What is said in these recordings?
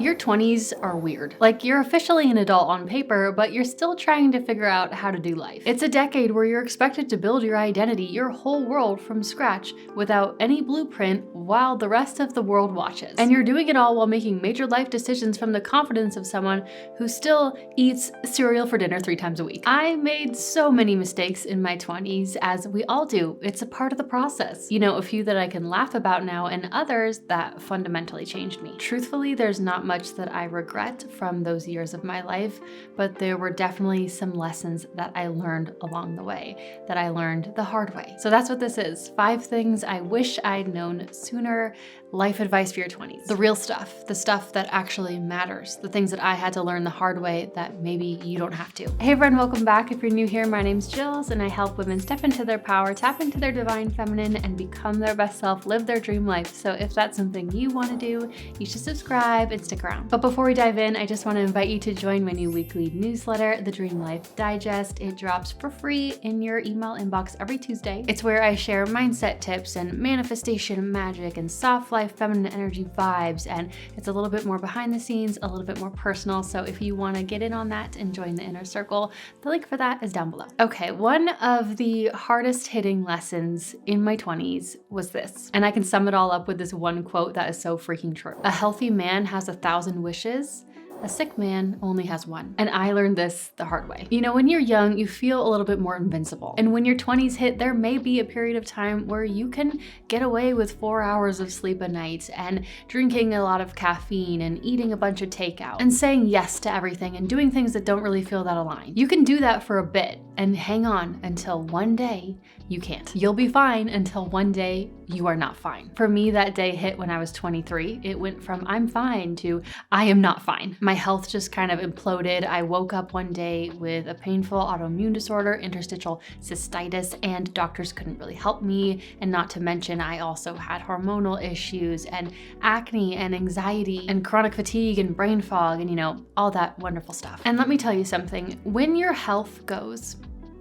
Your 20s are weird. Like, you're officially an adult on paper, but you're still trying to figure out how to do life. It's a decade where you're expected to build your identity, your whole world from scratch without any blueprint while the rest of the world watches. And you're doing it all while making major life decisions from the confidence of someone who still eats cereal for dinner 3 times a week. I made so many mistakes in my 20s, as we all do. It's a part of the process. You know, a few that I can laugh about now and others that fundamentally changed me. Truthfully, there's not much that I regret from those years of my life, but there were definitely some lessons that I learned along the way, that I learned the hard way. So that's what this is. 5 things I wish I'd known sooner. Life advice for your 20s. The real stuff, the stuff that actually matters, the things that I had to learn the hard way that maybe you don't have to. Hey everyone, welcome back. If you're new here, my name's Jillz and I help women step into their power, tap into their divine feminine, and become their best self, live their dream life. So if that's something you want to do, you should subscribe and stick around. But before we dive in, I just want to invite you to join my new weekly newsletter, The Dream Life Digest. It drops for free in your email inbox every Tuesday. It's where I share mindset tips and manifestation magic and soft life feminine energy vibes, and it's a little bit more behind the scenes, a little bit more personal. So if you want to get in on that and join the inner circle, the link for that is down below. Okay, one of the hardest hitting lessons in my 20s was this, and I can sum it all up with this one quote that is so freaking true. A healthy man has 1,000 wishes. A sick man only has one. And I learned this the hard way. You know, when you're young, you feel a little bit more invincible. And when your 20s hit, there may be a period of time where you can get away with 4 hours of sleep a night and drinking a lot of caffeine and eating a bunch of takeout and saying yes to everything and doing things that don't really feel that aligned. You can do that for a bit and hang on until one day you can't. You'll be fine until one day you are not fine. For me, that day hit when I was 23. It went from I'm fine to I am not fine. My health just kind of imploded. I woke up one day with a painful autoimmune disorder, interstitial cystitis, and doctors couldn't really help me. And not to mention, I also had hormonal issues and acne and anxiety and chronic fatigue and brain fog and, you know, all that wonderful stuff. And let me tell you something, when your health goes,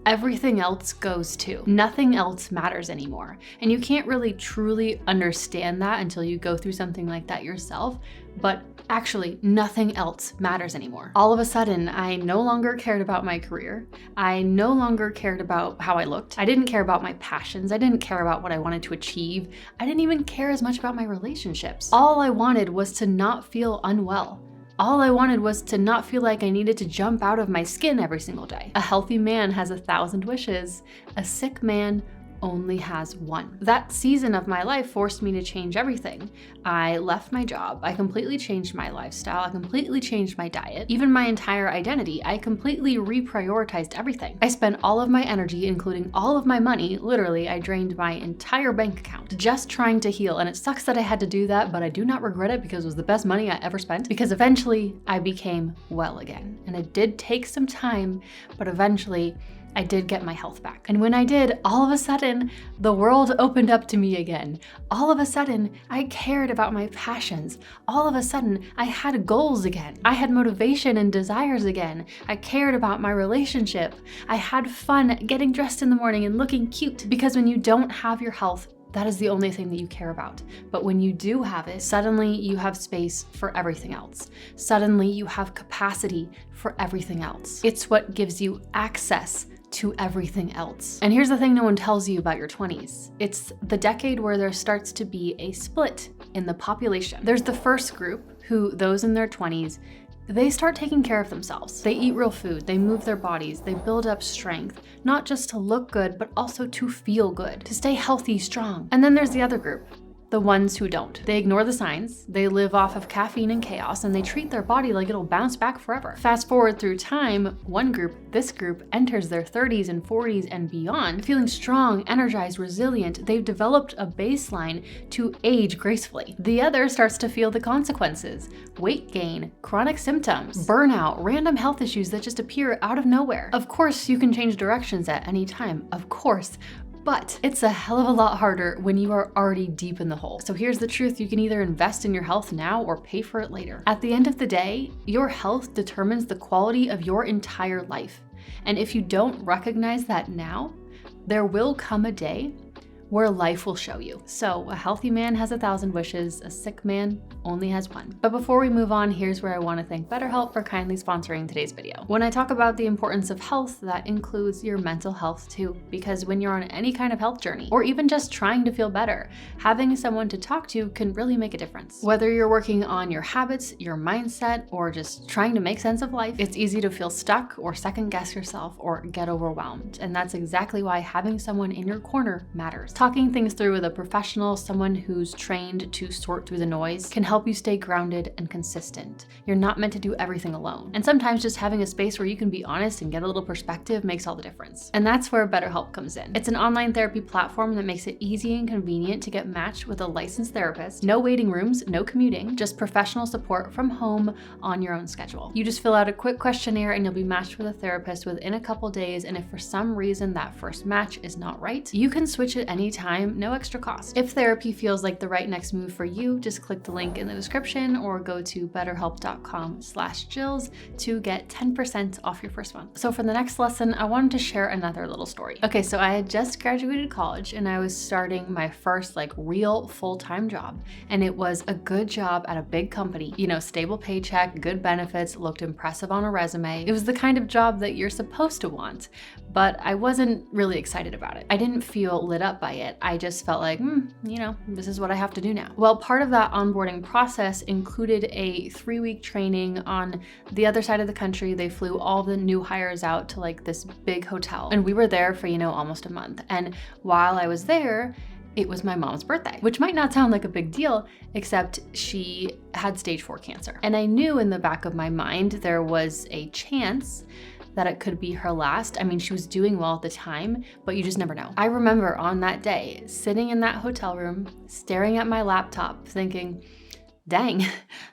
everything else goes too. Nothing else matters anymore. And you can't really truly understand that until you go through something like that yourself. But actually, nothing else matters anymore. All of a sudden, I no longer cared about my career. I no longer cared about how I looked. I didn't care about my passions. I didn't care about what I wanted to achieve. I didn't even care as much about my relationships. All I wanted was to not feel unwell. All I wanted was to not feel like I needed to jump out of my skin every single day. A healthy man has 1,000 wishes. A sick man only has one. That season of my life forced me to change everything. I left my job. I completely changed my lifestyle. I completely changed my diet. Even my entire identity. I completely reprioritized everything. I spent all of my energy, including all of my money. Literally, I drained my entire bank account just trying to heal. And it sucks that I had to do that, but I do not regret it because it was the best money I ever spent. Because eventually I became well again. And it did take some time, but eventually I did get my health back. And when I did, all of a sudden, the world opened up to me again. All of a sudden, I cared about my passions. All of a sudden, I had goals again. I had motivation and desires again. I cared about my relationship. I had fun getting dressed in the morning and looking cute. Because when you don't have your health, that is the only thing that you care about. But when you do have it, suddenly you have space for everything else. Suddenly you have capacity for everything else. It's what gives you access to everything else. And here's the thing no one tells you about your 20s. It's the decade where there starts to be a split in the population. There's the first group, those in their 20s, they start taking care of themselves. They eat real food, they move their bodies, they build up strength, not just to look good, but also to feel good, to stay healthy, strong. And then there's the other group, the ones who don't. They ignore the signs, they live off of caffeine and chaos, and they treat their body like it'll bounce back forever. Fast forward through time, one group, this group, enters their 30s and 40s and beyond, feeling strong, energized, resilient. They've developed a baseline to age gracefully. The other starts to feel the consequences. Weight gain, chronic symptoms, burnout, random health issues that just appear out of nowhere. Of course, you can change directions at any time, of course. But it's a hell of a lot harder when you are already deep in the hole. So here's the truth, you can either invest in your health now or pay for it later. At the end of the day, your health determines the quality of your entire life. And if you don't recognize that now, there will come a day where life will show you. So a healthy man has 1,000 wishes, a sick man only has one. But before we move on, here's where I want to thank BetterHelp for kindly sponsoring today's video. When I talk about the importance of health, that includes your mental health too, because when you're on any kind of health journey, or even just trying to feel better, having someone to talk to can really make a difference. Whether you're working on your habits, your mindset, or just trying to make sense of life, it's easy to feel stuck or second guess yourself or get overwhelmed. And that's exactly why having someone in your corner matters. Talking things through with a professional, someone who's trained to sort through the noise, can help you stay grounded and consistent. You're not meant to do everything alone. And sometimes just having a space where you can be honest and get a little perspective makes all the difference. And that's where BetterHelp comes in. It's an online therapy platform that makes it easy and convenient to get matched with a licensed therapist. No waiting rooms, no commuting, just professional support from home on your own schedule. You just fill out a quick questionnaire and you'll be matched with a therapist within a couple days. And if for some reason that first match is not right, you can switch at any time, no extra cost. If therapy feels like the right next move for you, just click the link in the description or go to betterhelp.com/Jillz to get 10% off your first month. So for the next lesson, I wanted to share another little story. Okay, so I had just graduated college and I was starting my first real full-time job. And it was a good job at a big company, stable paycheck, good benefits, looked impressive on a resume. It was the kind of job that you're supposed to want, but I wasn't really excited about it. I didn't feel lit up by it. I just felt like, this is what I have to do now. Well, part of that onboarding process included a 3-week training on the other side of the country. They flew all the new hires out to this big hotel. And we were there for, almost a month. And while I was there, it was my mom's birthday, which might not sound like a big deal, except she had stage 4 cancer. And I knew in the back of my mind there was a chance that it could be her last. I mean, she was doing well at the time, but you just never know. I remember on that day, sitting in that hotel room, staring at my laptop, thinking, dang,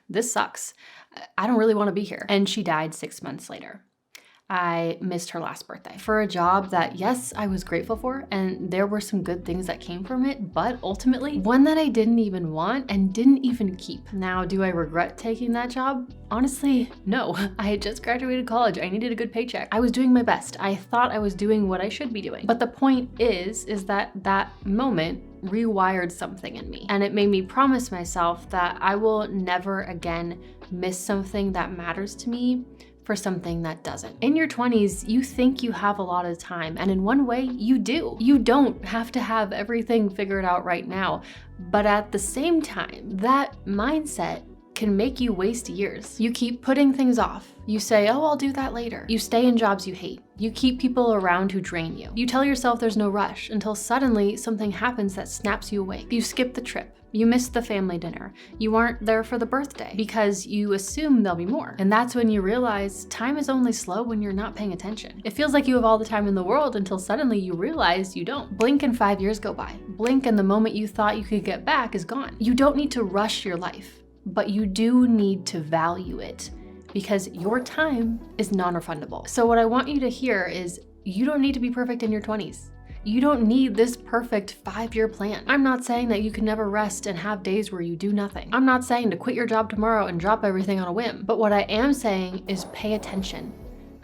this sucks. I don't really want to be here. And she died 6 months later. I missed her last birthday for a job that, yes, I was grateful for, and there were some good things that came from it, but ultimately one that I didn't even want and didn't even keep. Now, do I regret taking that job? Honestly, no. I had just graduated college. I needed a good paycheck. I was doing my best. I thought I was doing what I should be doing. But the point is that moment rewired something in me. And it made me promise myself that I will never again miss something that matters to me for something that doesn't. In your 20s, you think you have a lot of time, and in one way, you do. You don't have to have everything figured out right now, but at the same time, that mindset can make you waste years. You keep putting things off. You say, oh, I'll do that later. You stay in jobs you hate. You keep people around who drain you. You tell yourself there's no rush until suddenly something happens that snaps you awake. You skip the trip. You missed the family dinner. You aren't there for the birthday because you assume there'll be more. And that's when you realize time is only slow when you're not paying attention. It feels like you have all the time in the world until suddenly you realize you don't. Blink and 5 years go by. Blink and the moment you thought you could get back is gone. You don't need to rush your life, but you do need to value it because your time is non-refundable. So what I want you to hear is you don't need to be perfect in your 20s. You don't need this perfect 5-year plan. I'm not saying that you can never rest and have days where you do nothing. I'm not saying to quit your job tomorrow and drop everything on a whim. But what I am saying is pay attention.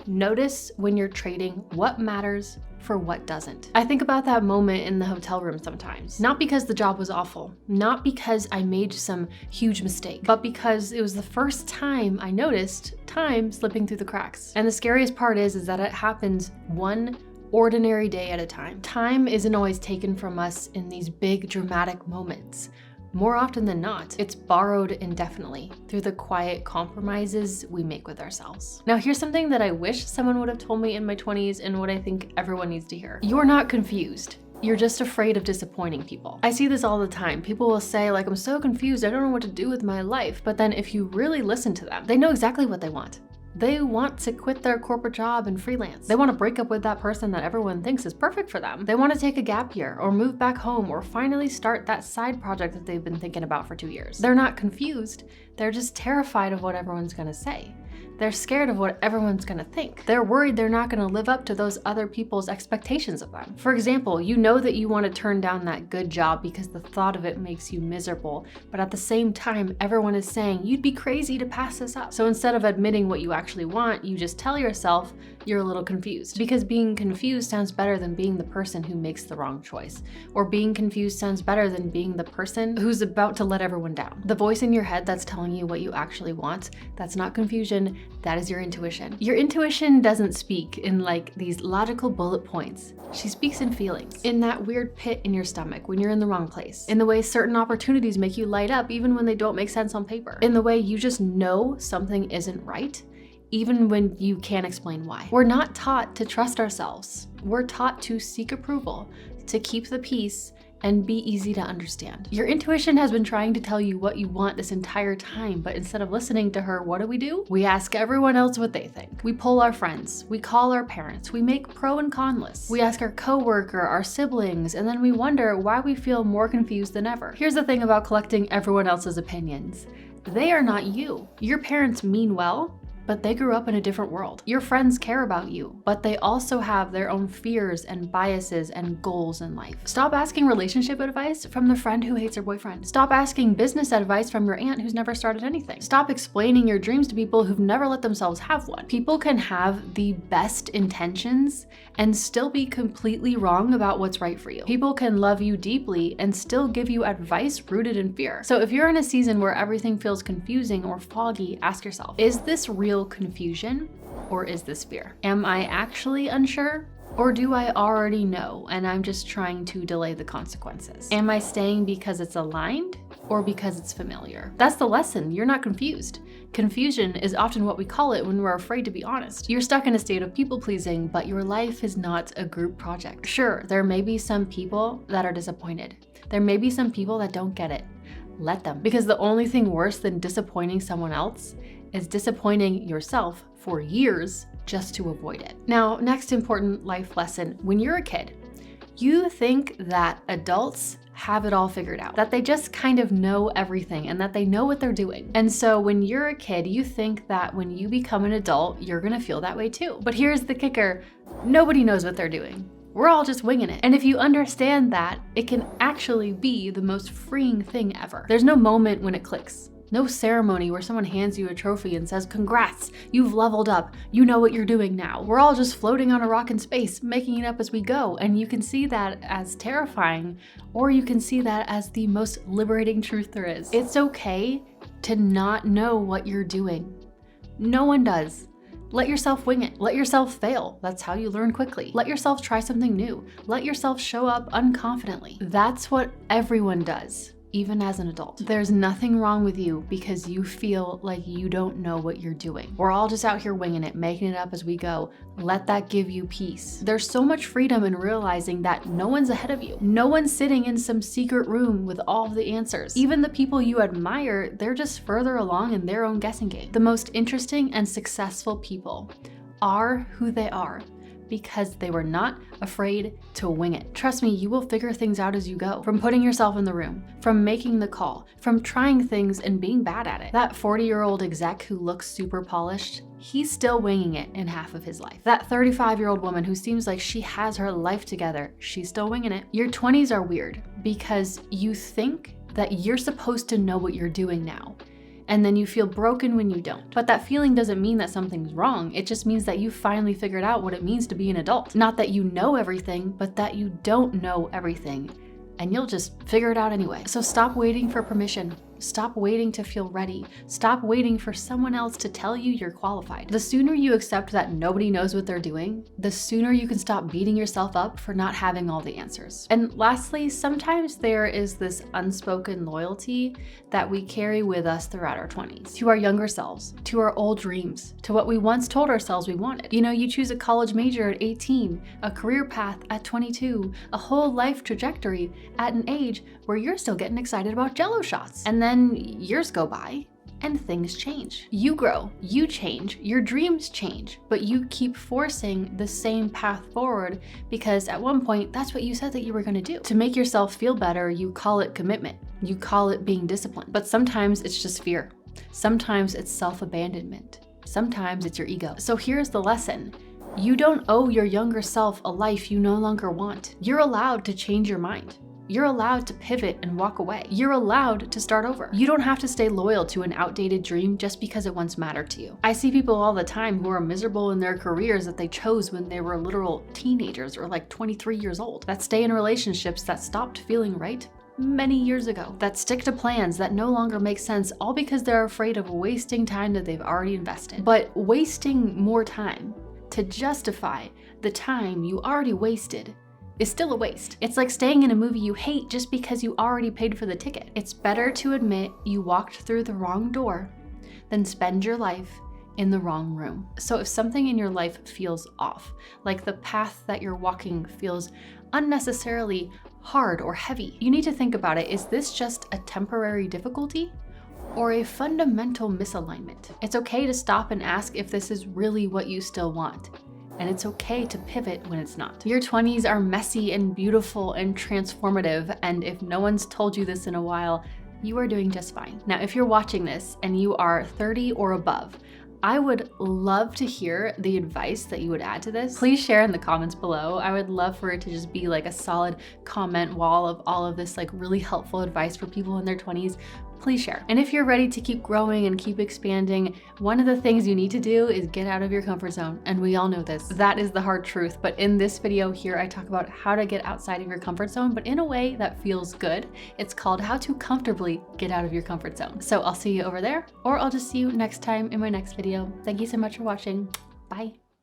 Notice when you're trading what matters for what doesn't. I think about that moment in the hotel room sometimes. Not because the job was awful, not because I made some huge mistake, but because it was the first time I noticed time slipping through the cracks. And the scariest part is that it happens one ordinary day at a time. Time isn't always taken from us in these big dramatic moments. More often than not, it's borrowed indefinitely through the quiet compromises we make with ourselves. Now, here's something that I wish someone would have told me in my 20s and what I think everyone needs to hear. You're not confused. You're just afraid of disappointing people. I see this all the time. People will say, I'm so confused, I don't know what to do with my life. But then if you really listen to them, they know exactly what they want. They want to quit their corporate job and freelance. They want to break up with that person that everyone thinks is perfect for them. They want to take a gap year or move back home or finally start that side project that they've been thinking about for 2 years. They're not confused. They're just terrified of what everyone's going to say. They're scared of what everyone's gonna think. They're worried they're not gonna live up to those other people's expectations of them. For example, you know that you want to turn down that good job because the thought of it makes you miserable, but at the same time, everyone is saying you'd be crazy to pass this up. So instead of admitting what you actually want, you just tell yourself you're a little confused. Because being confused sounds better than being the person who makes the wrong choice. Or being confused sounds better than being the person who's about to let everyone down. The voice in your head that's telling you what you actually want, that's not confusion, that is your intuition. Your intuition doesn't speak in like these logical bullet points. She speaks in feelings, in that weird pit in your stomach when you're in the wrong place, in the way certain opportunities make you light up even when they don't make sense on paper, in the way you just know something isn't right, even when you can't explain why. We're not taught to trust ourselves. We're taught to seek approval, to keep the peace, and be easy to understand. Your intuition has been trying to tell you what you want this entire time, but instead of listening to her, what do? We ask everyone else what they think. We poll our friends, we call our parents, we make pro and con lists. We ask our coworker, our siblings, and then we wonder why we feel more confused than ever. Here's the thing about collecting everyone else's opinions. They are not you. Your parents mean well, but they grew up in a different world. Your friends care about you, but they also have their own fears and biases and goals in life. Stop asking relationship advice from the friend who hates her boyfriend. Stop asking business advice from your aunt who's never started anything. Stop explaining your dreams to people who've never let themselves have one. People can have the best intentions and still be completely wrong about what's right for you. People can love you deeply and still give you advice rooted in fear. So if you're in a season where everything feels confusing or foggy, ask yourself, is this real confusion or is this fear? Am I actually unsure? Or do I already know and I'm just trying to delay the consequences? Am I staying because it's aligned or because it's familiar? That's the lesson. You're not confused. Confusion is often what we call it when we're afraid to be honest. You're stuck in a state of people pleasing, but your life is not a group project. Sure, there may be some people that are disappointed. There may be some people that don't get it. Let them. Because the only thing worse than disappointing someone else is disappointing yourself for years just to avoid it. Now, next important life lesson. When you're a kid, you think that adults have it all figured out, that they just kind of know everything and that they know what they're doing. And so when you're a kid, you think that when you become an adult, you're gonna feel that way too. But here's the kicker, nobody knows what they're doing. We're all just winging it. And if you understand that, it can actually be the most freeing thing ever. There's no moment when it clicks. No ceremony where someone hands you a trophy and says, congrats, you've leveled up, you know what you're doing now. We're all just floating on a rock in space, making it up as we go. And you can see that as terrifying, or you can see that as the most liberating truth there is. It's okay to not know what you're doing. No one does. Let yourself wing it. Let yourself fail. That's how you learn quickly. Let yourself try something new. Let yourself show up unconfidently. That's what everyone does, even as an adult. There's nothing wrong with you because you feel like you don't know what you're doing. We're all just out here winging it, making it up as we go. Let that give you peace. There's so much freedom in realizing that no one's ahead of you. No one's sitting in some secret room with all of the answers. Even the people you admire, they're just further along in their own guessing game. The most interesting and successful people are who they are because they were not afraid to wing it. Trust me, you will figure things out as you go. From putting yourself in the room, from making the call, from trying things and being bad at it. That 40-year-old exec who looks super polished, he's still winging it in half of his life. That 35-year-old woman who seems like she has her life together, she's still winging it. Your 20s are weird because you think that you're supposed to know what you're doing now. And then you feel broken when you don't. But that feeling doesn't mean that something's wrong. It just means that you finally figured out what it means to be an adult. Not that you know everything, but that you don't know everything. And you'll just figure it out anyway. So stop waiting for permission. Stop waiting to feel ready. Stop waiting for someone else to tell you you're qualified. The sooner you accept that nobody knows what they're doing, the sooner you can stop beating yourself up for not having all the answers. And lastly, sometimes there is this unspoken loyalty that we carry with us throughout our 20s, to our younger selves, to our old dreams, to what we once told ourselves we wanted. You know, you choose a college major at 18, a career path at 22, a whole life trajectory at an age where you're still getting excited about Jell-O shots. And then years go by and things change. You grow, you change, your dreams change, but you keep forcing the same path forward because at one point, that's what you said that you were gonna do. To make yourself feel better, you call it commitment. You call it being disciplined. But sometimes it's just fear. Sometimes it's self-abandonment. Sometimes it's your ego. So here's the lesson. You don't owe your younger self a life you no longer want. You're allowed to change your mind. You're allowed to pivot and walk away. You're allowed to start over. You don't have to stay loyal to an outdated dream just because it once mattered to you. I see people all the time who are miserable in their careers that they chose when they were literal teenagers or like 23 years old, that stay in relationships that stopped feeling right many years ago, that stick to plans that no longer make sense, all because they're afraid of wasting time that they've already invested. But wasting more time to justify the time you already wasted is still a waste. It's like staying in a movie you hate just because you already paid for the ticket. It's better to admit you walked through the wrong door than spend your life in the wrong room. So if something in your life feels off, like the path that you're walking feels unnecessarily hard or heavy, you need to think about it. Is this just a temporary difficulty or a fundamental misalignment? It's okay to stop and ask if this is really what you still want. And it's okay to pivot when it's not. Your 20s are messy and beautiful and transformative, and if no one's told you this in a while, you are doing just fine. Now, if you're watching this and you are 30 or above, I would love to hear the advice that you would add to this. Please share in the comments below. I would love for it to just be like a solid comment wall of all of this like really helpful advice for people in their 20s. Please share. And if you're ready to keep growing and keep expanding, one of the things you need to do is get out of your comfort zone. And we all know this. That is the hard truth. But in this video here, I talk about how to get outside of your comfort zone, but in a way that feels good. It's called How to Comfortably Get Out of Your Comfort Zone. So I'll see you over there, or I'll just see you next time in my next video. Thank you so much for watching. Bye.